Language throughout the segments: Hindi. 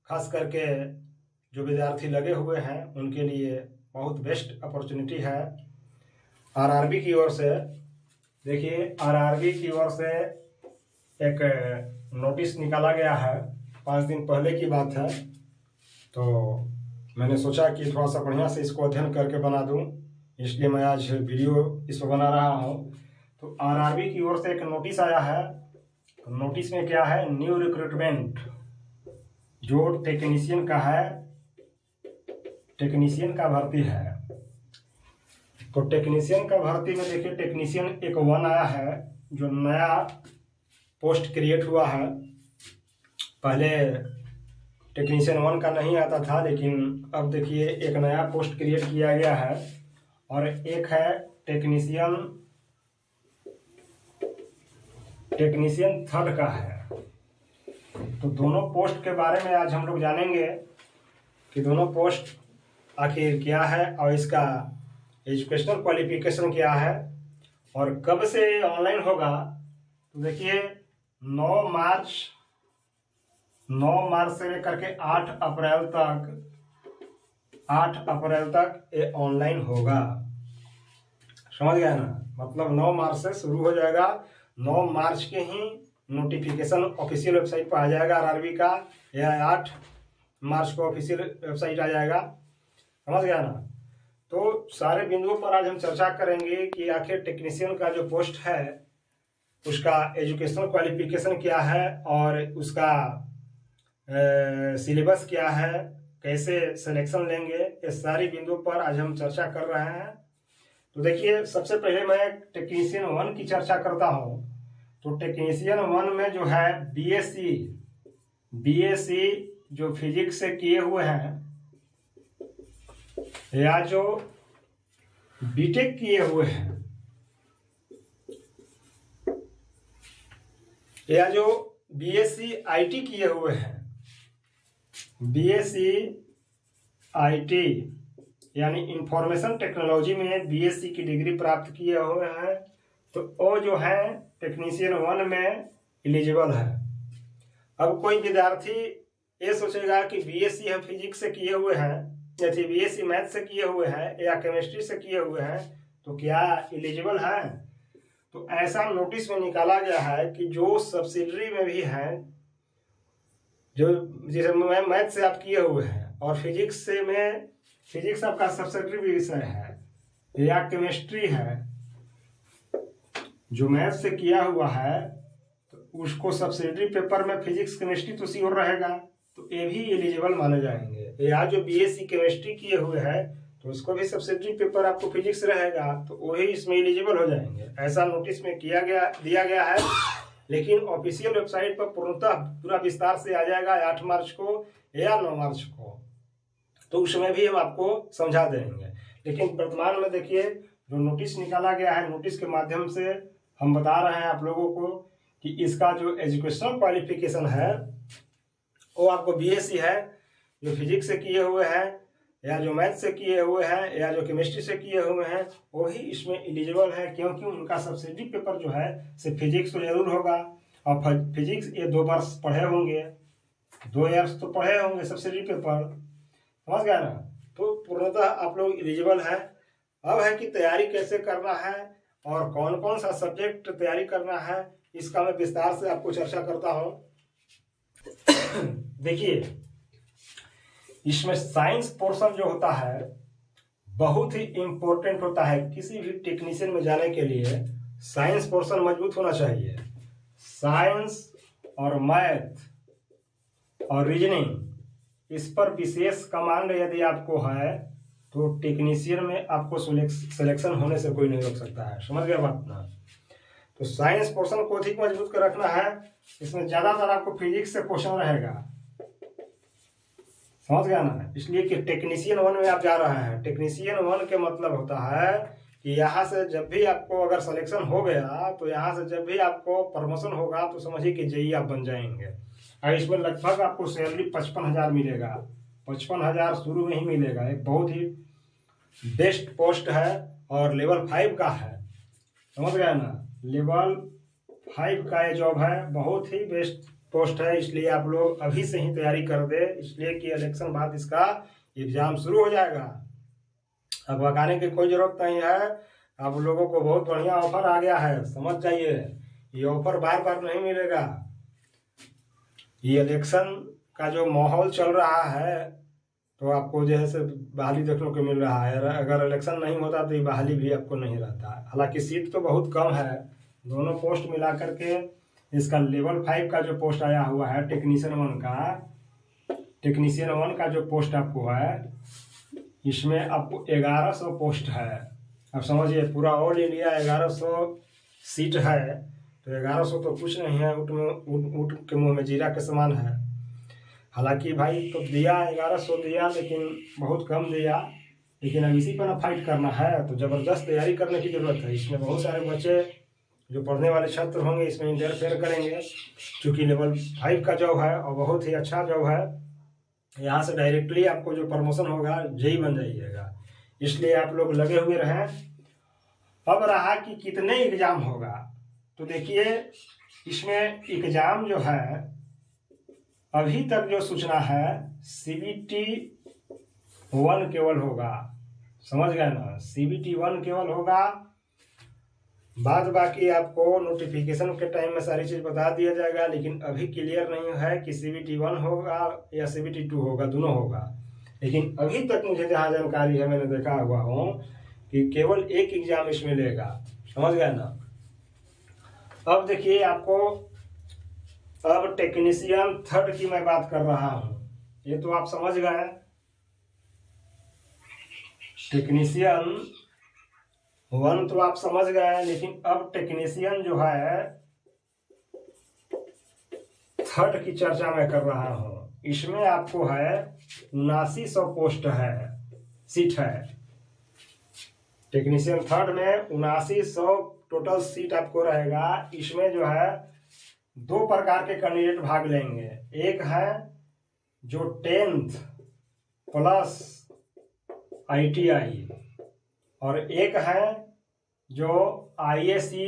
खास करके जो विद्यार्थी लगे हुए हैं उनके लिए बहुत बेस्ट अपॉर्चुनिटी है। आरआरबी की ओर से देखिए, आरआरबी की ओर से एक नोटिस निकाला गया है, 5 दिन पहले की बात है। तो मैंने सोचा कि थोड़ा सा बढ़िया से इसको अध्ययन करके बना दूं, इसलिए मैं आज वीडियो इस पर बना रहा हूं। तो आरआरबी की ओर से एक नोटिस आया है। तो नोटिस में क्या है, न्यू रिक्रूटमेंट जो टेक्नीशियन का है, टेक्नीशियन का भर्ती है। तो टेक्नीशियन का भर्ती में देखिए, टेक्नीशियन एक 1 आया है, जो नया पोस्ट क्रिएट हुआ है। पहले टेक्नीशियन 1 का नहीं आता था, लेकिन अब देखिए एक नया पोस्ट क्रिएट किया गया है। और एक है टेक्नीशियन 3rd का है। तो दोनों पोस्ट के बारे में आज हम लोग जानेंगे कि दोनों पोस्ट आखिर क्या है और इसका एजुकेशनल क्वालिफिकेशन क्या है और कब से ऑनलाइन होगा। तो देखिए 9 मार्च से लेकर के 8 अप्रैल तक ये ऑनलाइन होगा। समझ गया ना, मतलब 9 मार्च से शुरू हो जाएगा। 9 मार्च के ही नोटिफिकेशन ऑफिशियल वेबसाइट पर आ जाएगा आरआरबी का, या 8 मार्च को ऑफिशियल वेबसाइट आ जाएगा। समझ गया ना। तो सारे बिंदुओं पर आज हम चर्चा करेंगे कि आखिर टेक्नीशियन का जो पोस्ट है उसका एजुकेशनल क्वालिफिकेशन क्या है और उसका सिलेबस क्या है, कैसे सिलेक्शन लेंगे, ये सारी बिंदुओं पर आज हम चर्चा कर रहे हैं। तो देखिए, सबसे पहले मैं टेक्नीशियन 1 की चर्चा करता हूँ। तो टेक्नीशियन 1 में जो है बीएससी जो फिजिक्स से किए हुए हैं या जो बीटेक किए हुए हैं या जो बीएससी आईटी किए हुए हैं, बीएससी आईटी यानी इंफॉर्मेशन टेक्नोलॉजी में बीएससी की डिग्री प्राप्त किए हुए हैं, तो वो जो है टेक्नीशियन 1 में एलिजिबल है। अब कोई विद्यार्थी ये सोचेगा कि बीएससी हम फिजिक्स से किए हुए हैं या बीएससी मैथ से किए हुए हैं या केमिस्ट्री से किए हुए हैं, तो क्या एलिजिबल है। तो ऐसा नोटिस में निकाला गया है कि जो सब्सिडरी में भी है, जो जैसे मैथ से आप किए हुए हैं और फिजिक्स आपका सब्सिडरी विषय है या केमिस्ट्री है, जो मैथ से किया हुआ है तो उसको सब्सिडरी पेपर में फिजिक्स केमिस्ट्री तो श्योर रहेगा, तो ये भी एलिजिबल माने जाएंगे। या जो बीएससी केमिस्ट्री किए हुए हैं तो उसको भी सब्सिडरी पेपर आपको फिजिक्स रहेगा, तो वही इसमें एलिजिबल हो जाएंगे। ऐसा नोटिस में दिया गया है, लेकिन ऑफिशियल वेबसाइट पर पूरा विस्तार से आ जाएगा 8 मार्च को या 9 मार्च को, तो उसमें भी हम आपको समझा देंगे। लेकिन वर्तमान में देखिए, जो नोटिस निकाला गया है, नोटिस के माध्यम से हम बता रहे हैं आप लोगों को कि इसका जो एजुकेशनल क्वालिफिकेशन है वो आपको बीएससी है, जो फिजिक्स से किए हुए हैं या जो मैथ से किए हुए हैं या जो केमिस्ट्री से किए हुए हैं, वही इसमें एलिजिबल है, क्योंकि उनका सब्सिडी पेपर जो है सिर्फ फिजिक्स तो जरूर होगा। और फिजिक्स ये 2 वर्ष पढ़े होंगे, 2 ईयर्स तो पढ़े होंगे सब्सिडी पेपर। समझ गया ना। तो पूर्णतः आप लोग एलिजिबल है। अब है कि तैयारी कैसे करना है और कौन कौन सा सब्जेक्ट तैयारी करना है, इसका मैं विस्तार से आपको चर्चा करता हूं। देखिए, इसमें साइंस पोर्शन जो होता है बहुत ही इंपॉर्टेंट होता है। किसी भी टेक्नीशियन में जाने के लिए साइंस पोर्शन मजबूत होना चाहिए। साइंस और मैथ और रीजनिंग, इस पर विशेष कमांड यदि आपको है तो टेक्नीशियन में आपको सिलेक्शन होने से कोई नहीं रोक सकता है। समझ गया बात ना। तो साइंस पोर्शन को अधिक मजबूत कर रखना है। इसमें ज्यादातर आपको फिजिक्स से क्वेश्चन रहेगा। समझ गया ना। इसलिए कि टेक्नीशियन 1 में आप जा रहे हैं। टेक्नीशियन 1 के मतलब होता है कि यहाँ से जब भी आपको अगर सिलेक्शन हो गया तो यहाँ से जब भी आपको प्रमोशन होगा तो समझिए कि जेई आप बन जाएंगे। और इसमें लगभग आपको सैलरी 55,000 मिलेगा। 55,000 शुरू में ही मिलेगा। एक बहुत ही बेस्ट पोस्ट है और लेवल 5 का है। समझ गया ना। लेवल 5 का ये जॉब है, बहुत ही बेस्ट पोस्ट है, इसलिए आप लोग अभी से ही तैयारी कर दे, इसलिए कि इलेक्शन बाद इसका एग्जाम शुरू हो जाएगा। अब भगाने की कोई जरूरत नहीं है। आप लोगों को बहुत बढ़िया ऑफर आ गया है, समझ जाइए। ये ऑफर बार बार नहीं मिलेगा। ये इलेक्शन का जो माहौल चल रहा है तो आपको जैसे बहाली देखने को मिल रहा है। अगर इलेक्शन नहीं होता तो ये बहाली भी आपको नहीं रहता। हालांकि सीट तो बहुत कम है, दोनों पोस्ट मिला करके इसका लेवल 5 का जो पोस्ट आया हुआ है टेक्नीशियन 1 का जो पोस्ट आपको है, इसमें आपको 1100 पोस्ट है। अब समझिए पूरा ऑल इंडिया 1100 सीट है, तो 1100 तो कुछ नहीं है, ऊँट के मुंह में जीरा के समान है। हालांकि भाई तो दिया 1100 दिया, लेकिन बहुत कम दिया। लेकिन अब इसी पर ना फाइट करना है, तो ज़बरदस्त तैयारी करने की ज़रूरत है। इसमें बहुत सारे बच्चे जो पढ़ने वाले छात्र होंगे इसमें इंटरफेयर करेंगे, क्योंकि लेवल 5 का जॉब है और बहुत ही अच्छा जॉब है। यहाँ से डायरेक्टली आपको जो प्रमोशन होगा जेई बन जाइएगा, इसलिए आप लोग लगे हुए रहें। अब रहा कि कितने एग्जाम होगा, तो देखिए इसमें एग्जाम जो है अभी तक जो सूचना है CBT 1 केवल होगा, समझ गए ना। CBT 1 केवल होगा, बाद बाकी आपको नोटिफिकेशन के टाइम में सारी चीज़ बता दिया जाएगा। लेकिन अभी क्लियर नहीं है कि CBT 1 होगा या CBT 2 होगा, दोनों होगा। लेकिन अभी तक मुझे जहाँ जानकारी है, मैंने देखा हुआ हूँ कि केवल एक एग्जाम इसमें लेगा, समझ गए ना। अब देखिए आपको, अब टेक्नीशियन 3 की मैं बात कर रहा हूँ, ये तो आप समझ गए। टेक्नीशियन 1 तो आप समझ गए, लेकिन अब टेक्नीशियन जो है 3 की चर्चा मैं कर रहा हूँ। इसमें आपको है 7900 पोस्ट है, सीट है। टेक्नीशियन 3 में 7900 टोटल सीट आपको रहेगा। इसमें जो है 2 प्रकार के कैंडिडेट भाग लेंगे। एक है जो 10th प्लस ITI, और एक है जो ISE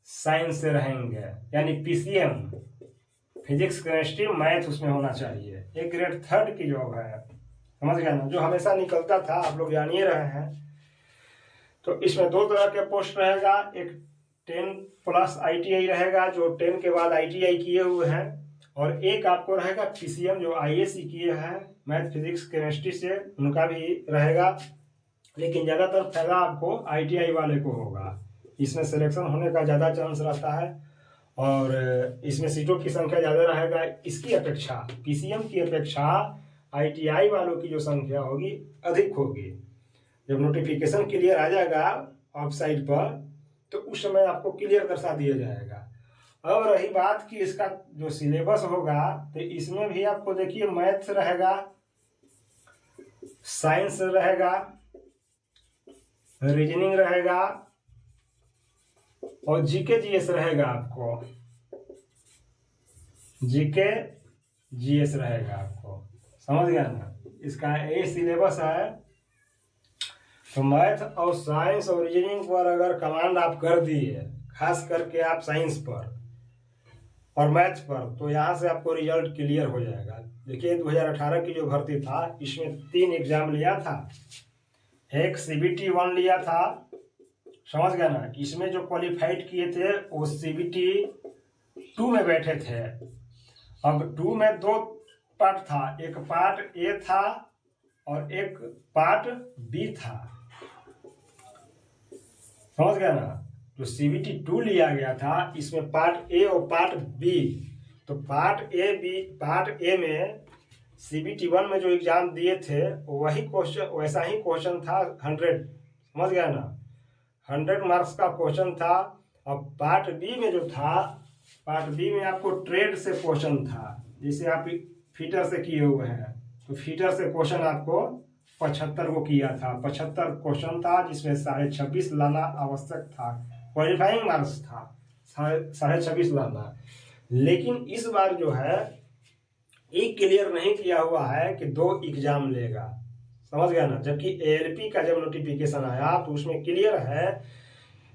साइंस से रहेंगे, यानी PCM, फिजिक्स केमिस्ट्री मैथ उसमें होना चाहिए। एक ग्रेड 3 की जॉब है, समझ गए ना, जो हमेशा निकलता था, आप लोग जान ही रहे हैं। तो इसमें 2 तरह के पोस्ट रहेगा। एक 10 प्लस ITI रहेगा, जो 10 के बाद ITI किए हुए हैं, और एक आपको रहेगा PCM जो ISE किए हैं मैथ फिजिक्स केमिस्ट्री से, उनका भी रहेगा। लेकिन ज़्यादातर फायदा आपको ITI वाले को होगा, इसमें सिलेक्शन होने का ज़्यादा चांस रहता है और इसमें सीटों की संख्या ज़्यादा रहेगा। इसकी अपेक्षा PCM की अपेक्षा ITI वालों की जो संख्या होगी अधिक होगी। जब नोटिफिकेशन क्लियर आ जाएगा वेबसाइट पर, तो उस समय आपको क्लियर दर्शा दिया जाएगा। अब रही बात कि इसका जो सिलेबस होगा, तो इसमें भी आपको देखिए मैथ्स रहेगा, साइंस रहेगा, रीजनिंग रहेगा और GK GS रहेगा। आपको GK GS रहेगा, आपको समझ गया ना। इसका ये सिलेबस है। तो मैथ और साइंस और रीजनिंग पर अगर कमांड आप कर दिए, खास करके आप साइंस पर और मैथ्स पर, तो यहाँ से आपको रिजल्ट क्लियर हो जाएगा। देखिए 2018 की जो भर्ती था, इसमें 3 एग्जाम लिया था। एक CBT 1 लिया था, समझ गया ना। इसमें जो क्वालिफाइड किए थे वो CBT 2 में बैठे थे। अब 2 में 2 पार्ट था, एक पार्ट A था और एक पार्ट B था, समझ गया ना। जो CBT 2 लिया गया था, इसमें पार्ट A और पार्ट B। तो पार्ट A में CBT 1 में जो एग्जाम दिए थे वही क्वेश्चन, वैसा ही क्वेश्चन था 100, समझ गया ना, 100 मार्क्स का क्वेश्चन था। अब पार्ट B में जो था, पार्ट B में आपको ट्रेड से क्वेश्चन था, जैसे आप फीटर से किए हुए हैं, तो फीटर से क्वेश्चन आपको 75 को किया था। 75 क्वेश्चन था, जिसमें 26.5 लाना आवश्यक था, क्वालिफाइंग मार्क्स था 26.5 लाना। लेकिन इस बार जो है एक क्लियर नहीं किया हुआ है कि 2 एग्जाम लेगा, समझ गया ना। जबकि ALP का जब नोटिफिकेशन आया तो उसमें क्लियर है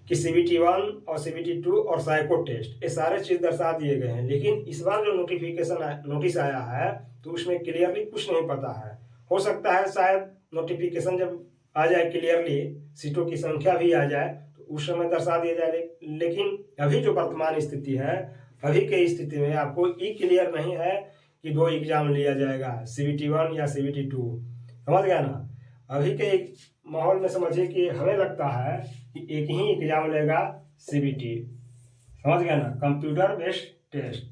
कि CBT-1 और CBT-2 और साइको टेस्ट ये सारे चीज़ दर्शा दिए गए हैं। लेकिन इस बार जो नोटिस आया है तो उसमें क्लियरली कुछ नहीं पता है। हो सकता है शायद नोटिफिकेशन जब आ जाए क्लियरली, सीटों की संख्या भी आ जाए तो उस समय दर्शा दिया जाए। लेकिन अभी जो वर्तमान स्थिति है, अभी की स्थिति में आपको ये क्लियर नहीं है कि 2 एग्जाम लिया जाएगा, CBT-1 या CBT-2। समझ गया ना। अभी के माहौल में समझिए कि हमें लगता है कि एक ही एग्जाम लेगा CBT। समझ गया ना, कंप्यूटर बेस्ड टेस्ट।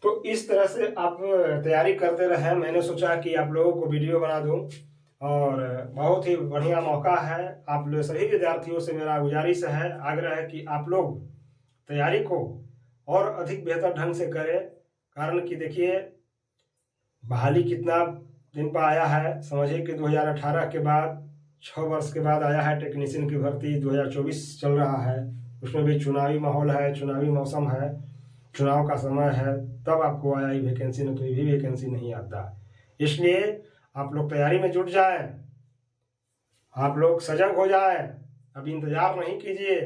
तो इस तरह से आप तैयारी करते रहे। मैंने सोचा कि आप लोगों को वीडियो बना दूं और बहुत ही बढ़िया मौका है। आप लोग सभी विद्यार्थियों से मेरा गुजारिश है, आग्रह है कि आप लोग तैयारी को और अधिक बेहतर ढंग से करें। कारण कि देखिए बहाली कितना दिन पर आया है। समझिए कि 2018 के बाद 6 वर्ष के बाद आया है टेक्नीशियन की भर्ती। 2024 चल रहा है, उसमें भी चुनावी माहौल है, चुनावी मौसम है, चुनाव का समय है, तब आपको आया ही वैकेंसी, नहीं तो ये भी वैकेंसी नहीं आता। इसलिए आप लोग तैयारी में जुट जाएं, आप लोग सजग हो जाएं। अब इंतजार नहीं कीजिए,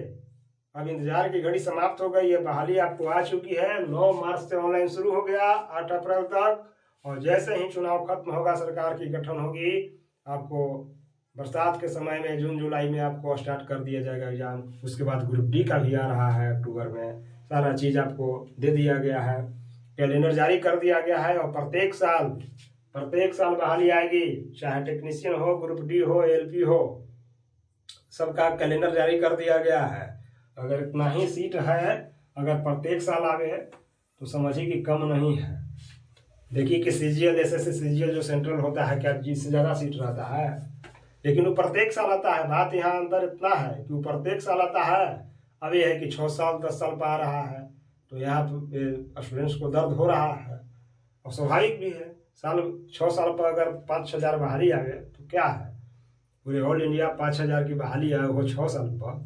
अब इंतजार की घड़ी समाप्त हो गई है। बहाली आपको आ चुकी है। 9 मार्च से ऑनलाइन शुरू हो गया, 8 अप्रैल तक। और जैसे ही चुनाव खत्म होगा, सरकार की गठन होगी, आपको बरसात के समय में जून जुलाई में आपको स्टार्ट कर दिया जाएगा एग्जाम। उसके बाद ग्रुप डी का भी आ रहा है अक्टूबर में। सारा चीज़ आपको दे दिया गया है, कैलेंडर जारी कर दिया गया है। और प्रत्येक साल बहाली आएगी, चाहे टेक्नीशियन हो, ग्रुप डी हो, LP हो, सबका कैलेंडर जारी कर दिया गया है। अगर इतना ही सीट है, अगर प्रत्येक साल आवे तो समझिए कि कम नहीं है। देखिए कि CGL SSC CGL जो सेंट्रल होता है, क्या जिससे ज़्यादा सीट रहता है, लेकिन वो प्रत्येक साल आता है। बात यहाँ अंतर इतना है कि वो प्रत्येक साल आता है। अब ये है कि 6 साल 10 साल पर आ रहा है, तो यहाँ स्टूडेंट्स को दर्द हो रहा है और स्वाभाविक भी है। 6 साल पर अगर 5,000 बहाली आ गए तो क्या है, पूरे ऑल इंडिया 5,000 की बहाली आए वो 6 साल पर,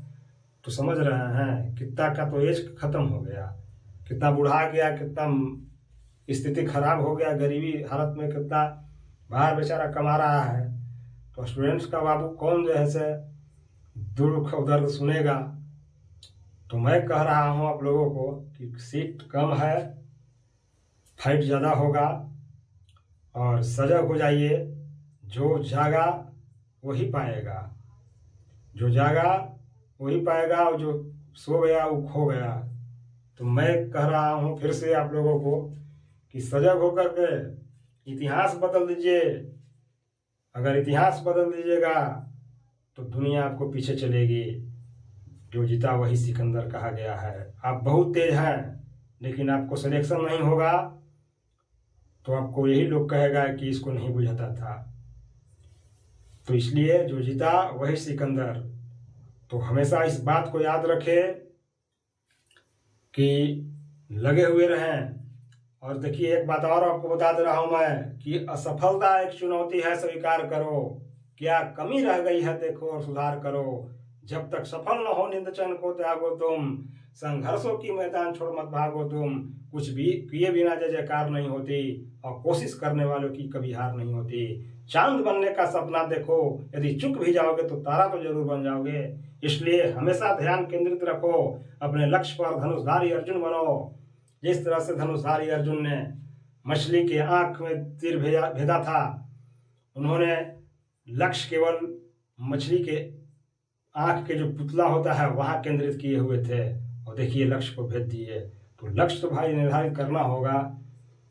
तो समझ रहे हैं कितना का तो एज खत्म हो गया, कितना बूढ़ा गया, कितना स्थिति खराब हो गया, गरीबी हालत में कितना बाहर बेचारा कमा रहा है। तो स्टूडेंट्स का बाबू कौन जो है से दुख और दर्द सुनेगा। तो मैं कह रहा हूँ आप लोगों को कि सीट कम है, फाइट ज़्यादा होगा और सजग हो जाइए। जो जागा वही पाएगा, जो जागा वही पाएगा, और जो सो गया वो खो गया। तो मैं कह रहा हूँ फिर से आप लोगों को कि सजग होकर के इतिहास बदल दीजिए। अगर इतिहास बदल दीजिएगा तो दुनिया आपको पीछे चलेगी। जो जीता वही सिकंदर कहा गया है। आप बहुत तेज हैं, लेकिन आपको सिलेक्शन नहीं होगा तो आपको यही लोग कहेगा कि इसको नहीं बुझाता था। तो इसलिए जो जीता वही सिकंदर। तो हमेशा इस बात को याद रखें कि लगे हुए रहें। और देखिए एक बात और आपको बता दे रहा हूं मैं कि असफलता एक चुनौती है, स्वीकार करो। क्या कमी रह गई है देखो और सुधार करो। जब तक सफल न हो निंद चैन को त्यागो तुम, संघर्षों की मैदान छोड़ मत भागो तुम। कुछ भी किए बिना जय जयकार नहीं होती, और कोशिश करने वालों की कभी हार नहीं होती। चांद बनने का सपना देखो, यदि चुक भी जाओगे तो तारा तो जरूर बन जाओगे। इसलिए हमेशा ध्यान केंद्रित रखो, अपने लक्ष्य पर धनुषधारी अर्जुन बनो। जिस तरह से धनुषधारी अर्जुन ने मछली के आंख में तीर भेदा था, उन्होंने लक्ष्य केवल मछली के आंख के जो पुतला होता है वहां केंद्रित किए हुए थे, और देखिए लक्ष्य को भेद दिए। तो लक्ष्य तो भाई निर्धारित करना होगा,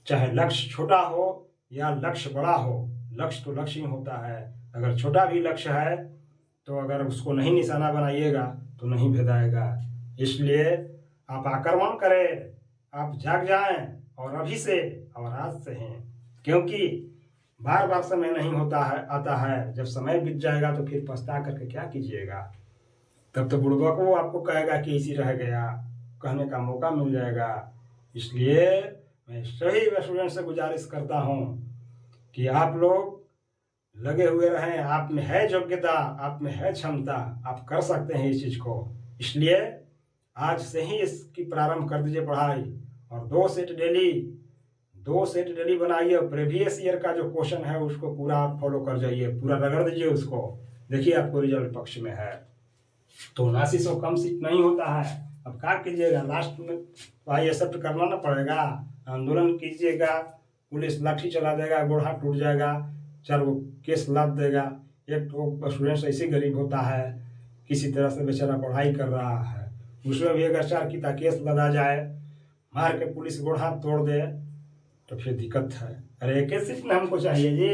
चाहे लक्ष्य छोटा हो या लक्ष्य बड़ा हो। लक्ष्य तो लक्ष्य ही होता है। अगर छोटा भी लक्ष्य है तो अगर उसको नहीं निशाना बनाइएगा तो नहीं भेदाएगा। इसलिए आप आक्रमण करें, आप जाग जाएं, और अभी से और आज से हैं। क्योंकि बार बार समय नहीं होता है, आता है। जब समय बीत जाएगा तो फिर पछता करके क्या कीजिएगा। तब तो बुढ़वा को आपको कहेगा कि इसी रह गया, कहने का मौका मिल जाएगा। इसलिए मैं सभी स्टूडेंट से गुजारिश करता हूँ कि आप लोग लगे हुए रहें। आप में है योग्यता, आप में है क्षमता, आप कर सकते हैं इस चीज को। इसलिए आज से ही इसकी प्रारंभ कर दीजिए पढ़ाई, और 2 सेट डेली बनाइए। प्रीवियस ईयर का जो क्वेश्चन है उसको पूरा फॉलो कर जाइए, पूरा रगड़ दीजिए उसको। देखिए आपको रिजल्ट पक्ष में है। तो 7900 कम सीट नहीं होता है। अब क्या कीजिएगा, लास्ट में भाई एक्सेप्ट करना ना पड़ेगा। आंदोलन कीजिएगा, पुलिस लाठी चला देगा, गोड़ हाथ टूट जाएगा, 4 वो केस लाद देगा। एक तो स्टूडेंट्स ऐसे गरीब होता है, किसी तरह से बेचारा पढ़ाई कर रहा है, उसमें भी अगर 4 की केस लदा जाए, मार के पुलिस गोड़ हाथ तोड़ दे, तो फिर दिक्कत है। अरे एक सीट ना हमको चाहिए जी,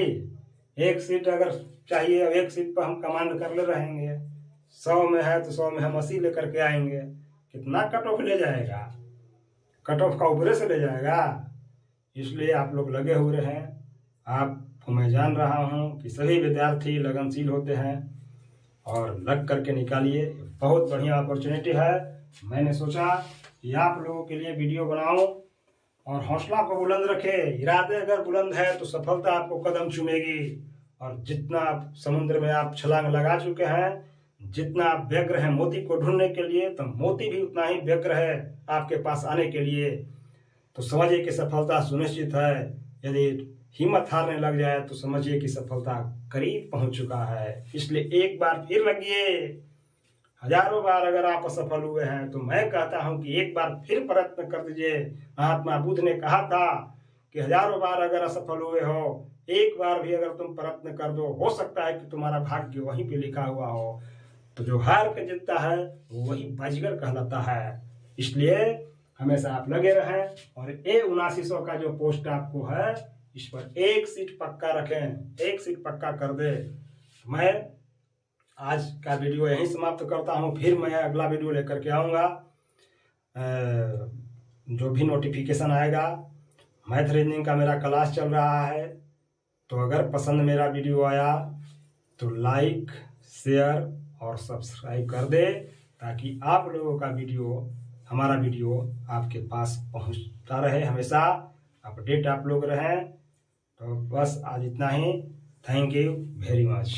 एक सीट अगर चाहिए, अब एक सीट पर हम कमांड कर ले रहेंगे। 100 में है तो 100 में हम 80 लेकर के आएंगे। कितना कट ऑफ ले जाएगा, कट ऑफ का ऊपरे से ले जाएगा। इसलिए आप लोग लगे हुए हैं। आपको मैं जान रहा हूँ कि सभी विद्यार्थी लगनशील होते हैं और लग करके निकालिए। बहुत बढ़िया अपॉर्चुनिटी है। मैंने सोचा कि आप लोगों के लिए वीडियो बनाऊं और हौसला को बुलंद रखे। इरादे अगर बुलंद है तो सफलता आपको कदम चूमेगी। और जितना समुद्र में आप छलांग लगा चुके हैं, जितना आप व्यग्र हैं मोती को ढूंढने के लिए, तो मोती भी उतना ही व्यग्र है आपके पास आने के लिए। तो समझिए कि सफलता सुनिश्चित है। यदि हिम्मत हारने लग जाए तो समझिए कि सफलता करीब पहुंच चुका है। इसलिए एक बार फिर लगिए। हजारों बार अगर आप असफल हुए हैं तो मैं कहता हूं कि एक बार फिर प्रयत्न कर दीजिए। महात्मा बुद्ध ने कहा था कि हजारों बार अगर असफल हुए हो, एक बार भी अगर तुम प्रयत्न कर दो, हो सकता है कि तुम्हारा भाग्य वहीं पे लिखा हुआ हो। तो जो हार के जीतता है वही बाजीगर कहलाता है। इसलिए हमेशा आप लगे रहें और ये 7900 का जो पोस्ट आपको है, इस पर एक सीट पक्का रखें, एक सीट पक्का कर दे। मैं आज का वीडियो यहीं समाप्त करता हूं। फिर मैं अगला वीडियो लेकर के आऊँगा। जो भी नोटिफिकेशन आएगा, मैथ रीजनिंग का मेरा क्लास चल रहा है, तो अगर पसंद मेरा वीडियो आया तो लाइक, शेयर और सब्सक्राइब कर दे, ताकि आप लोगों का वीडियो, हमारा वीडियो आपके पास पहुंचता रहे, हमेशा अपडेट आप लोग रहें। तो बस आज इतना ही। Thank you very much.